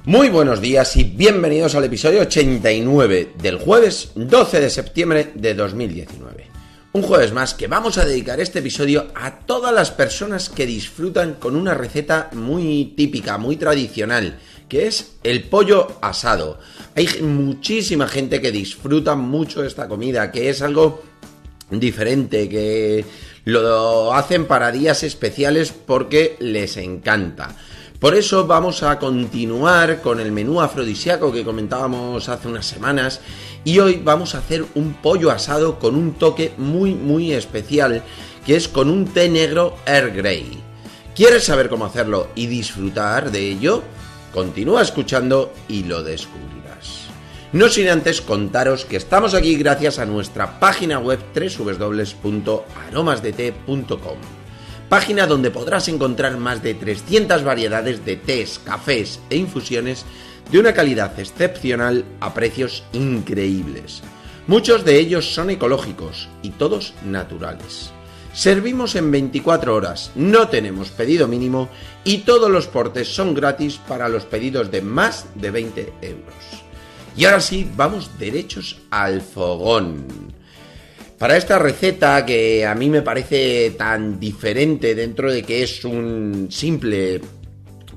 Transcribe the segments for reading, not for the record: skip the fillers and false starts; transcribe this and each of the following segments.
Muy buenos días y bienvenidos al episodio 89 del jueves 12 de septiembre de 2019. Un jueves más que vamos a dedicar este episodio a todas las personas que disfrutan con una receta muy típica, muy tradicional, que es el pollo asado. Hay muchísima gente que disfruta mucho de esta comida, que es algo diferente, que lo hacen para días especiales porque les encanta. Por eso vamos a continuar con el menú afrodisíaco que comentábamos hace unas semanas y hoy vamos a hacer un pollo asado con un toque muy especial, que es con un té negro Earl Grey. ¿Quieres saber cómo hacerlo y disfrutar de ello? Continúa escuchando y lo descubrirás. No sin antes contaros que estamos aquí gracias a nuestra página web www.aromasdete.com. Página donde podrás encontrar más de 300 variedades de tés, cafés e infusiones de una calidad excepcional a precios increíbles. Muchos de ellos son ecológicos y todos naturales. Servimos en 24 horas, no tenemos pedido mínimo y todos los portes son gratis para los pedidos de más de 20 euros. Y ahora sí, vamos derechos al fogón. Para esta receta, que a mí me parece tan diferente dentro de que es un simple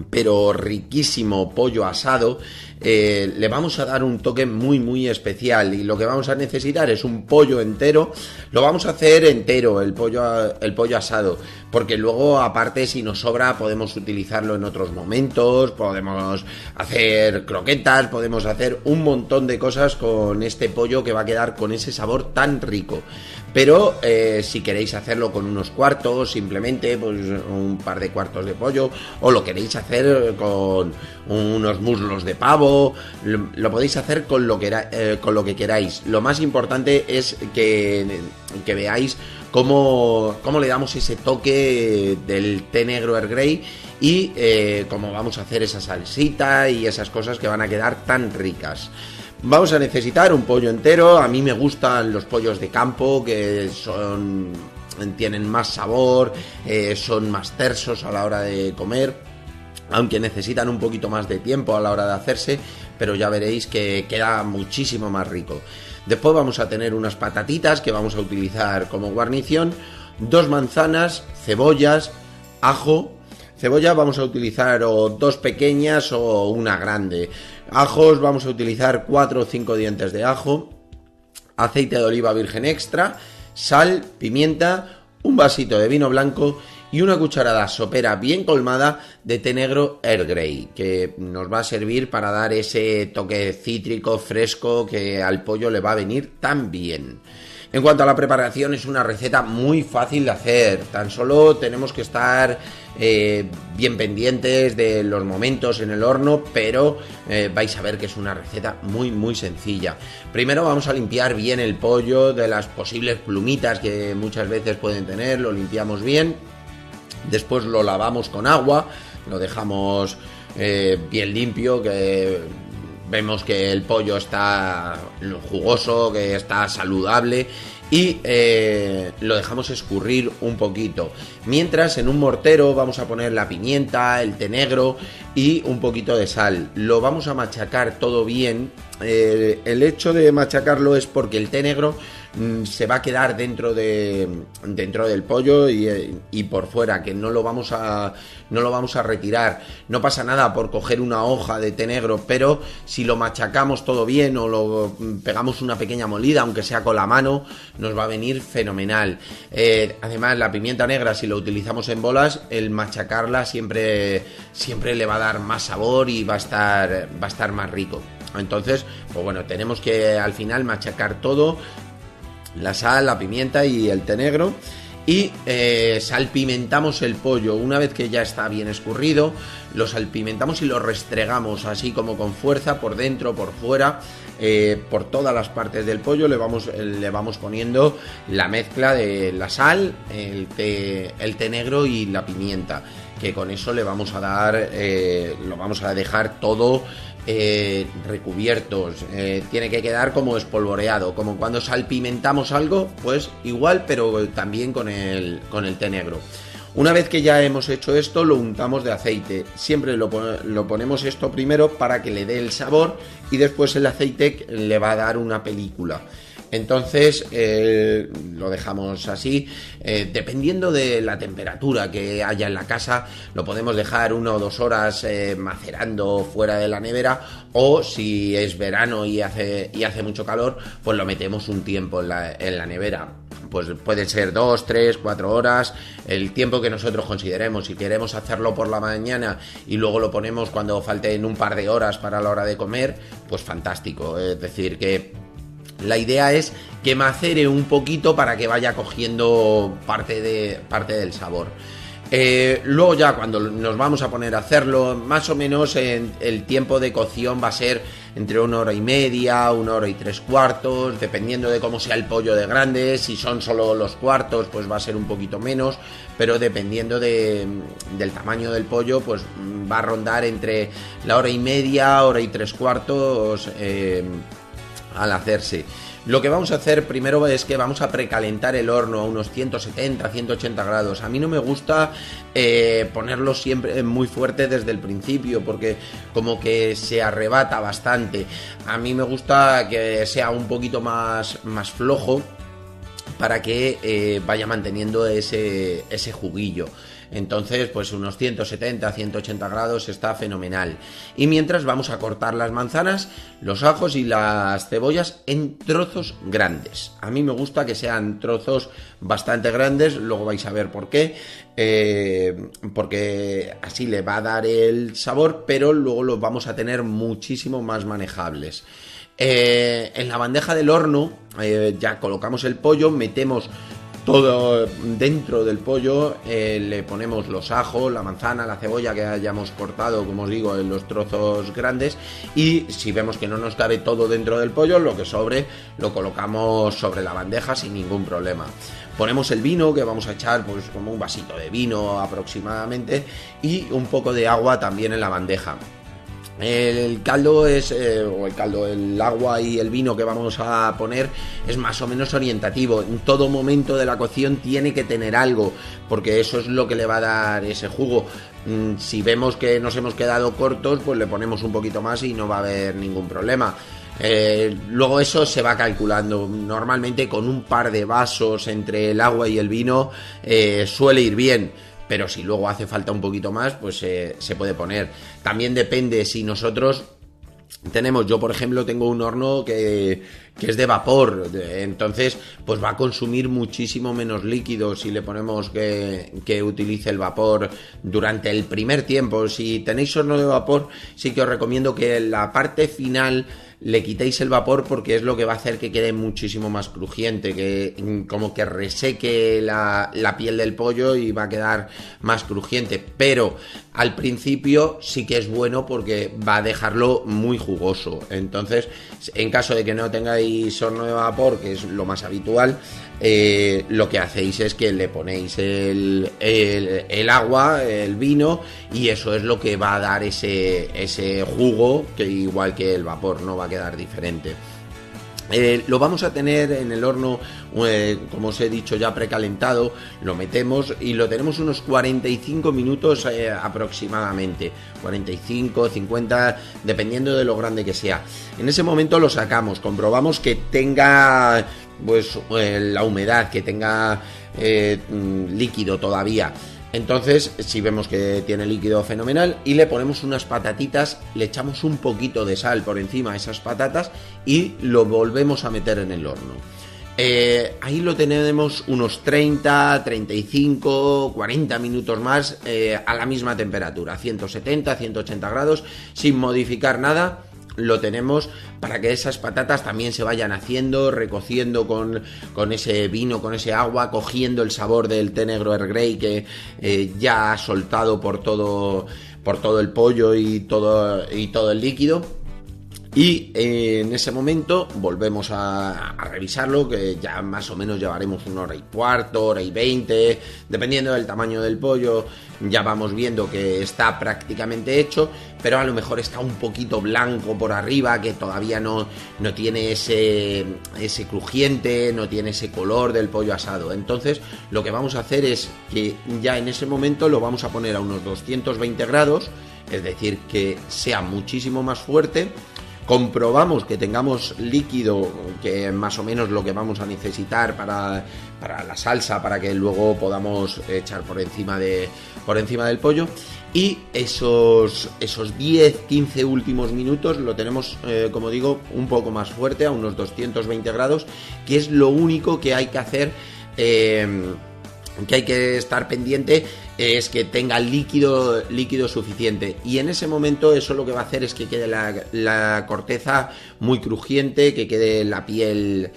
pero riquísimo pollo asado, le vamos a dar un toque muy especial, y lo que vamos a necesitar es un pollo entero. Lo vamos a hacer entero, el pollo asado, porque luego aparte, si nos sobra, podemos utilizarlo en otros momentos, podemos hacer croquetas, podemos hacer un montón de cosas con este pollo que va a quedar con ese sabor tan rico. Pero si queréis hacerlo con unos cuartos, simplemente pues un par de cuartos de pollo, o lo queréis hacer con unos muslos de pavo, lo podéis hacer con lo que queráis. Lo más importante es que veáis cómo le damos ese toque del té negro Earl Grey y cómo vamos a hacer esa salsita y esas cosas que van a quedar tan ricas. Vamos a necesitar un pollo entero. A mí me gustan los pollos de campo, que tienen más sabor, son más tersos a la hora de comer, aunque necesitan un poquito más de tiempo a la hora de hacerse, pero ya veréis que queda muchísimo más rico. Después vamos a tener unas patatitas que vamos a utilizar como guarnición, 2 manzanas, cebollas, ajo. Cebolla vamos a utilizar o 2 pequeñas o una grande. Ajos vamos a utilizar 4 o 5 dientes de ajo, aceite de oliva virgen extra, sal, pimienta, un vasito de vino blanco y una cucharada sopera bien colmada de té negro Earl Grey, que nos va a servir para dar ese toque cítrico fresco que al pollo le va a venir tan bien. En cuanto a la preparación, es una receta muy fácil de hacer. Tan solo tenemos que estar bien pendientes de los momentos en el horno, pero vais a ver que es una receta muy sencilla. Primero vamos a limpiar bien el pollo de las posibles plumitas que muchas veces pueden tener. Lo limpiamos bien. Después lo lavamos con agua, lo dejamos bien limpio, que vemos que el pollo está jugoso, que está saludable, y lo dejamos escurrir un poquito. Mientras, en un mortero vamos a poner la pimienta, el té negro y un poquito de sal. Lo vamos a machacar todo bien. El hecho de machacarlo es porque el té negro se va a quedar dentro del pollo y por fuera, que no lo vamos a retirar. No pasa nada por coger una hoja de té negro, pero si lo machacamos todo bien o lo pegamos una pequeña molida, aunque sea con la mano, nos va a venir fenomenal. Además, la pimienta negra, si lo utilizamos en bolas, el machacarla siempre le va a dar más sabor y va a estar más rico. Entonces, pues bueno, tenemos que al final machacar todo, la sal, la pimienta y el té negro, y salpimentamos el pollo. Una vez que ya está bien escurrido, lo salpimentamos y lo restregamos así como con fuerza, por dentro, por fuera, por todas las partes del pollo. Le vamos poniendo la mezcla de la sal, el té negro y la pimienta, que con eso le vamos a dar, lo vamos a dejar todo recubiertos. Tiene que quedar como espolvoreado, como cuando salpimentamos algo, pues igual, pero también con el té negro. Una vez que ya hemos hecho esto, lo untamos de aceite. Siempre lo ponemos esto primero para que le dé el sabor y después el aceite le va a dar una película. Entonces lo dejamos así, dependiendo de la temperatura que haya en la casa, lo podemos dejar 1 o 2 horas macerando fuera de la nevera, o si es verano y hace mucho calor, pues lo metemos un tiempo en la nevera. Pues puede ser 2, 3, 4 horas, el tiempo que nosotros consideremos. Si queremos hacerlo por la mañana y luego lo ponemos cuando falten un par de horas para la hora de comer, pues fantástico. Es decir, que la idea es que macere un poquito para que vaya cogiendo parte del sabor. Luego ya cuando nos vamos a poner a hacerlo, más o menos el tiempo de cocción va a ser entre 1 hora y media, 1 hora y 3/4, dependiendo de cómo sea el pollo de grande. Si son solo los cuartos, pues va a ser un poquito menos, pero dependiendo del tamaño del pollo, pues va a rondar entre la 1 hora y media, 1 hora y 3/4 al hacerse. Lo que vamos a hacer primero es que vamos a precalentar el horno a unos 170, 180 grados. A mí no me gusta ponerlo siempre muy fuerte desde el principio, porque como que se arrebata bastante. A mí me gusta que sea un poquito más flojo, para que vaya manteniendo ese juguillo. Entonces, pues unos 170, 180 grados está fenomenal. Y mientras vamos a cortar las manzanas, los ajos y las cebollas en trozos grandes. A mí me gusta que sean trozos bastante grandes, luego vais a ver por qué. Porque así le va a dar el sabor, pero luego los vamos a tener muchísimo más manejables. En la bandeja del horno ya colocamos el pollo, metemos todo dentro del pollo, le ponemos los ajos, la manzana, la cebolla que hayamos cortado, como os digo, en los trozos grandes, y si vemos que no nos cabe todo dentro del pollo, lo que sobre lo colocamos sobre la bandeja sin ningún problema. Ponemos el vino, que vamos a echar pues como un vasito de vino aproximadamente, y un poco de agua también en la bandeja. El caldo el agua y el vino que vamos a poner es más o menos orientativo. En todo momento de la cocción tiene que tener algo, porque eso es lo que le va a dar ese jugo. Si vemos que nos hemos quedado cortos, pues le ponemos un poquito más y no va a haber ningún problema. Luego eso se va calculando. Normalmente con un par de vasos entre el agua y el vino suele ir bien. Pero si luego hace falta un poquito más, pues se puede poner. También depende si nosotros tenemos, yo por ejemplo tengo un horno que es de vapor, entonces pues va a consumir muchísimo menos líquido si le ponemos que utilice el vapor durante el primer tiempo. Si tenéis horno de vapor, sí que os recomiendo que en la parte final le quitéis el vapor, porque es lo que va a hacer que quede muchísimo más crujiente, que como que reseque la piel del pollo y va a quedar más crujiente. Pero al principio sí que es bueno porque va a dejarlo muy jugoso. Entonces, en caso de que no tengáis horno de vapor, que es lo más habitual, lo que hacéis es que le ponéis el agua, el vino, y eso es lo que va a dar ese jugo, que igual que el vapor no va a quedar diferente. Lo vamos a tener en el horno, como os he dicho, ya precalentado. Lo metemos y lo tenemos unos 45 minutos aproximadamente, 45, 50, dependiendo de lo grande que sea. En ese momento lo sacamos, comprobamos que tenga pues la humedad, que tenga líquido todavía. Entonces, si vemos que tiene líquido, fenomenal, y le ponemos unas patatitas, le echamos un poquito de sal por encima de esas patatas y lo volvemos a meter en el horno. Ahí lo tenemos unos 30, 35, 40 minutos más a la misma temperatura, 170, 180 grados, sin modificar nada. Lo tenemos para que esas patatas también se vayan haciendo, recociendo con ese vino, con ese agua, cogiendo el sabor del té negro Earl Grey que ya ha soltado por todo el pollo y todo el líquido. Y en ese momento volvemos a revisarlo, que ya más o menos llevaremos 1 hora y cuarto, hora y 20, dependiendo del tamaño del pollo. Ya vamos viendo que está prácticamente hecho, pero a lo mejor está un poquito blanco por arriba, que todavía no tiene ese crujiente, no tiene ese color del pollo asado. Entonces lo que vamos a hacer es que ya en ese momento lo vamos a poner a unos 220 grados, es decir, que sea muchísimo más fuerte. Comprobamos que tengamos líquido, que más o menos lo que vamos a necesitar para la salsa, para que luego podamos echar por encima del pollo. Y esos 10-15 últimos minutos lo tenemos, como digo, un poco más fuerte, a unos 220 grados, que es lo único que hay que hacer, que hay que estar pendiente, es que tenga líquido suficiente. Y en ese momento eso lo que va a hacer es que quede la corteza muy crujiente, que quede la piel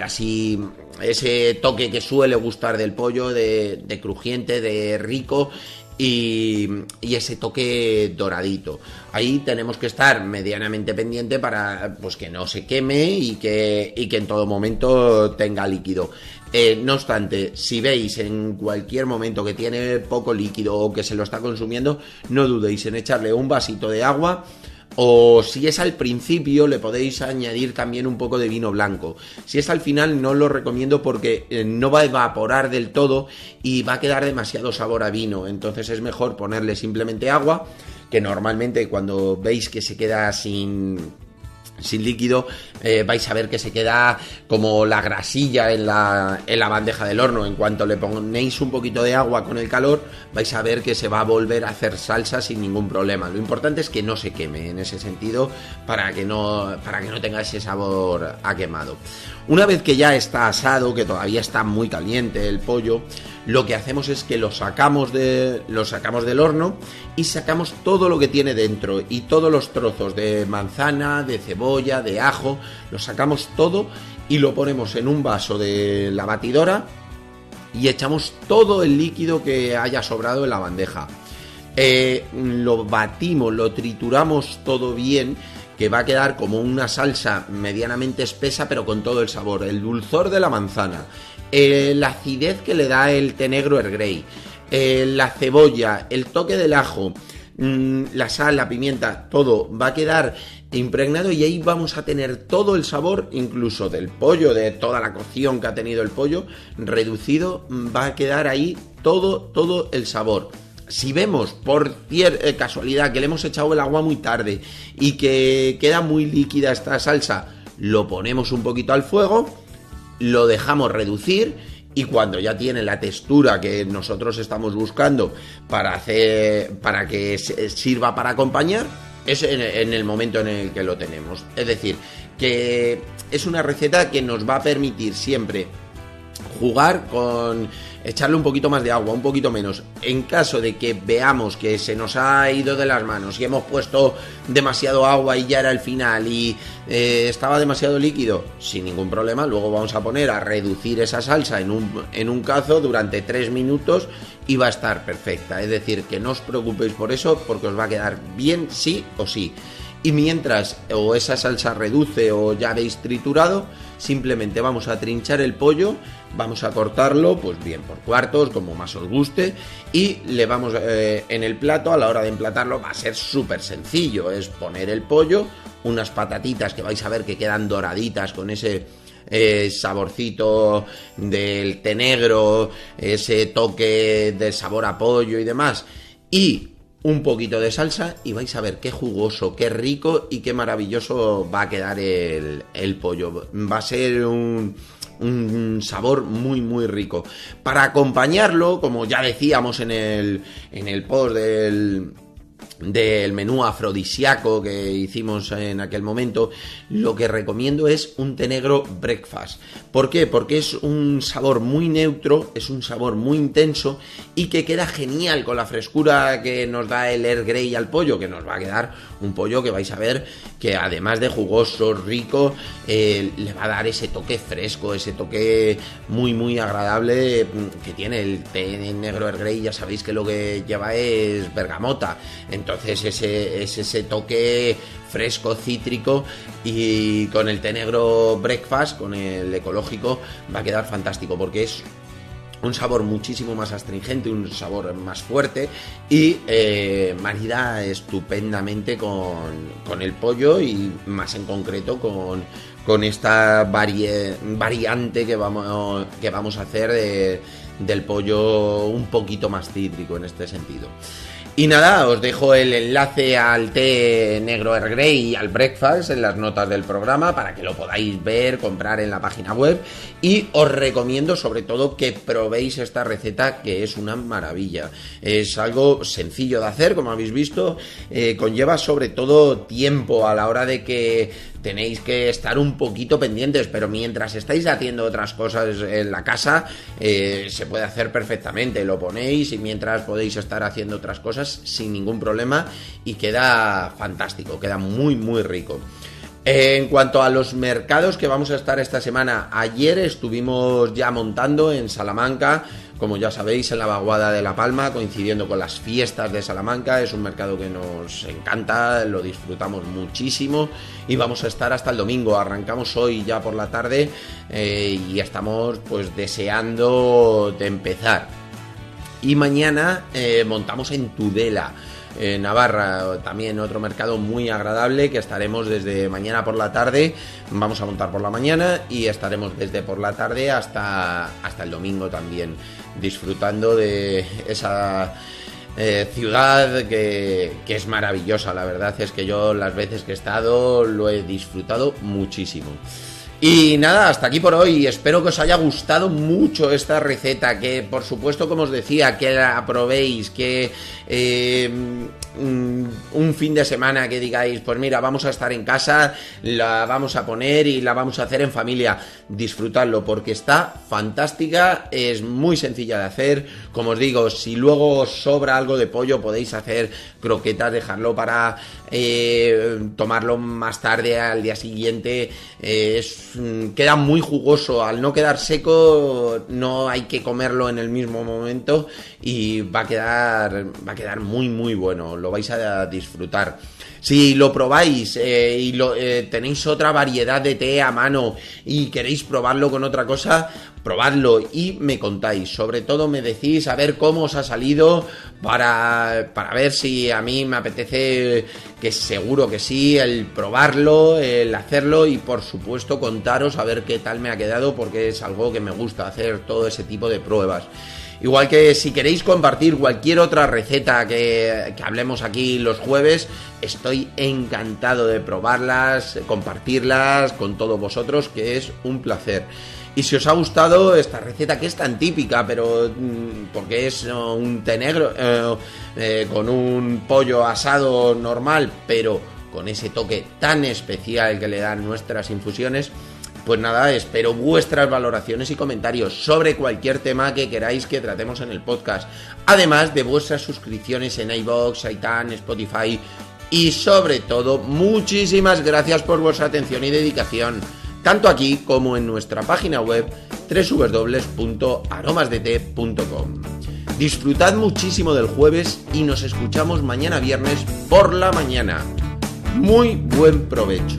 así, ese toque que suele gustar del pollo, de crujiente, de rico, y ese toque doradito. Ahí tenemos que estar medianamente pendiente para pues que no se queme y que en todo momento tenga líquido. No obstante, si veis en cualquier momento que tiene poco líquido o que se lo está consumiendo, no dudéis en echarle un vasito de agua, o si es al principio le podéis añadir también un poco de vino blanco. Si es al final no lo recomiendo porque no va a evaporar del todo y va a quedar demasiado sabor a vino. Entonces es mejor ponerle simplemente agua, que normalmente cuando veis que se queda sin líquido, vais a ver que se queda como la grasilla en la bandeja del horno. En cuanto le ponéis un poquito de agua con el calor, vais a ver que se va a volver a hacer salsa sin ningún problema. Lo importante es que no se queme en ese sentido, para que no tenga ese sabor a quemado. Una vez que ya está asado, que todavía está muy caliente el pollo, lo que hacemos es que lo sacamos del horno y sacamos todo lo que tiene dentro, y todos los trozos de manzana, de cebolla, de ajo, lo sacamos todo y lo ponemos en un vaso de la batidora y echamos todo el líquido que haya sobrado en la bandeja. Lo batimos, lo trituramos todo bien, que va a quedar como una salsa medianamente espesa, pero con todo el sabor, el dulzor de la manzana, la acidez que le da el té negro Earl Grey, la cebolla, el toque del ajo, la sal, la pimienta, todo va a quedar impregnado, y ahí vamos a tener todo el sabor, incluso del pollo, de toda la cocción que ha tenido el pollo reducido, va a quedar ahí todo el sabor. Si vemos por casualidad que le hemos echado el agua muy tarde y que queda muy líquida esta salsa, lo ponemos un poquito al fuego, lo dejamos reducir, y cuando ya tiene la textura que nosotros estamos buscando para que sirva para acompañar, es en el momento en el que lo tenemos. Es decir, que es una receta que nos va a permitir siempre jugar con echarle un poquito más de agua, un poquito menos. En caso de que veamos que se nos ha ido de las manos y hemos puesto demasiado agua y ya era el final y estaba demasiado líquido, sin ningún problema, luego vamos a poner a reducir esa salsa en un cazo durante 3 minutos y va a estar perfecta. Es decir, que no os preocupéis por eso, porque os va a quedar bien sí o sí. Y mientras o esa salsa reduce o ya habéis triturado, simplemente vamos a trinchar el pollo, vamos a cortarlo pues bien por cuartos, como más os guste, y le vamos en el plato. A la hora de emplatarlo va a ser súper sencillo, es poner el pollo, unas patatitas que vais a ver que quedan doraditas con ese saborcito del té negro, ese toque de sabor a pollo y demás, y un poquito de salsa, y vais a ver qué jugoso, qué rico y qué maravilloso va a quedar el pollo. Va a ser un sabor muy muy rico. Para acompañarlo, como ya decíamos en el post del menú afrodisíaco que hicimos en aquel momento, lo que recomiendo es un té negro breakfast. ¿Por qué? Porque es un sabor muy neutro, es un sabor muy intenso y que queda genial con la frescura que nos da el Earl Grey al pollo, que nos va a quedar un pollo que vais a ver que además de jugoso, rico, le va a dar ese toque fresco, ese toque muy muy agradable que tiene el té negro Earl Grey. Ya sabéis que lo que lleva es bergamota, entonces entonces ese toque fresco, cítrico, y con el té negro breakfast, con el ecológico, va a quedar fantástico porque es un sabor muchísimo más astringente, un sabor más fuerte y marida estupendamente con el pollo y más en concreto con esta variante que vamos a hacer del pollo un poquito más cítrico en este sentido. Y nada, os dejo el enlace al té negro Earl Grey y al breakfast en las notas del programa para que lo podáis ver, comprar en la página web, y os recomiendo sobre todo que probéis esta receta, que es una maravilla. Es algo sencillo de hacer, como habéis visto, conlleva sobre todo tiempo a la hora de que tenéis que estar un poquito pendientes, pero mientras estáis haciendo otras cosas en la casa, se puede hacer perfectamente. Lo ponéis y mientras podéis estar haciendo otras cosas sin ningún problema y queda fantástico, queda muy muy rico. En cuanto a los mercados que vamos a estar esta semana, ayer estuvimos ya montando en Salamanca, como ya sabéis, en la vaguada de La Palma, coincidiendo con las fiestas de Salamanca. Es un mercado que nos encanta, lo disfrutamos muchísimo y vamos a estar hasta el domingo. Arrancamos hoy ya por la tarde y estamos pues deseando de empezar. Y mañana montamos en Tudela, Navarra, también otro mercado muy agradable, que estaremos desde mañana por la tarde. Vamos a montar por la mañana y estaremos desde por la tarde hasta el domingo también, disfrutando de esa ciudad que es maravillosa. La verdad es que yo las veces que he estado lo he disfrutado muchísimo. Y nada, hasta aquí por hoy. Espero que os haya gustado mucho esta receta, que por supuesto, como os decía, que la probéis, que un fin de semana que digáis, pues mira, vamos a estar en casa, la vamos a poner y la vamos a hacer en familia. Disfrutadlo porque está fantástica, es muy sencilla de hacer. Como os digo, si luego os sobra algo de pollo, podéis hacer croquetas, dejarlo para tomarlo más tarde, al día siguiente. Queda muy jugoso, al no quedar seco no hay que comerlo en el mismo momento y va a quedar muy muy bueno, lo vais a disfrutar. Si lo probáis y tenéis otra variedad de té a mano y queréis probarlo con otra cosa, probadlo y me contáis. Sobre todo me decís a ver cómo os ha salido para ver si a mí me apetece, que seguro que sí, el probarlo, el hacerlo y por supuesto contaros a ver qué tal me ha quedado, porque es algo que me gusta hacer, todo ese tipo de pruebas. Igual que si queréis compartir cualquier otra receta que hablemos aquí los jueves, estoy encantado de probarlas, compartirlas con todos vosotros, que es un placer. Y si os ha gustado esta receta, que es tan típica, pero porque es un té negro con un pollo asado normal, pero con ese toque tan especial que le dan nuestras infusiones, pues nada, espero vuestras valoraciones y comentarios sobre cualquier tema que queráis que tratemos en el podcast, además de vuestras suscripciones en iVoox, iTunes, Spotify y sobre todo, muchísimas gracias por vuestra atención y dedicación, tanto aquí como en nuestra página web www.aromasdete.com. Disfrutad muchísimo del jueves y nos escuchamos mañana viernes por la mañana. Muy buen provecho.